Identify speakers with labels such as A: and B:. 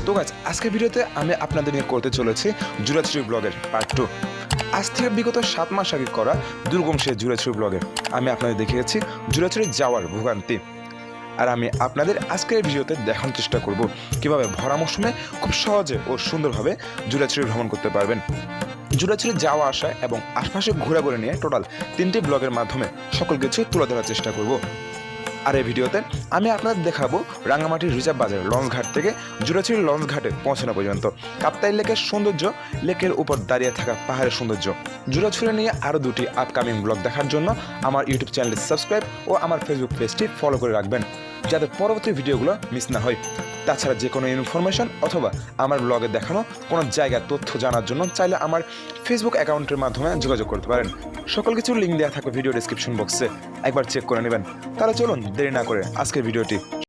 A: তো গাইস আজকের ভিডিওতে আমি আপনাদের নিয়ে করতে চলেছি জুরাছড়ি ব্লগের পার্ট 2। আজ থেকে বিগত 7 মাস আগে করা দুর্গম সে জুরাছড়ি ব্লগে আমি আপনাদের দেখিয়েছি জুরাছড়ি যাওয়ার ভোগান্তি। আর আমি আপনাদের আজকের ভিডিওতে দেখানোর চেষ্টা করব কিভাবে ভরা মৌসুমে খুব সহজে ও সুন্দরভাবে জুরাছড়ি ভ্রমণ করতে পারবেন। জুরাছড়ি যাওয়া আসা এবং আশপাশে ঘোরাঘুরি নিয়ে টোটাল 3টি ব্লগের মাধ্যমে সকল কিছু তুলে ধরার চেষ্টা করব। আর এই ভিডিওতে আমি আপনাদের দেখাবো রাঙ্গামাটির রিজার্ভ বাজার লঞ্চ ঘাট থেকে জুরাছড়ি লঞ্চ ঘাটে পৌঁছানো পর্যন্ত কাপ্তাই লেকের সৌন্দর্য, লেকের উপর দাঁড়িয়ে থাকা পাহাড়ের সৌন্দর্য। জুরাছড়ি নিয়ে আরও 2টি আপকামিং ব্লগ দেখার জন্য আমার ইউটিউব চ্যানেলটি সাবস্ক্রাইব ও আমার ফেসবুক পেজটি ফলো করে রাখবেন, যাতে পরবর্তী ভিডিওগুলো মিস না হয়। তাছাড়া যে কোনো ইনফরমেশন অথবা আমার ব্লগে দেখানো কোনো জায়গার তথ্য জানার জন্য চাইলে আমার ফেসবুক অ্যাকাউন্টের মাধ্যমে যোগাযোগ করতে পারেন। সকল কিছুর লিঙ্ক দেওয়া থাকবে ভিডিও ডেসক্রিপশন বক্সে, একবার চেক করে নেবেন। তাহলে চলুন দেরি না করে আজকের ভিডিওটি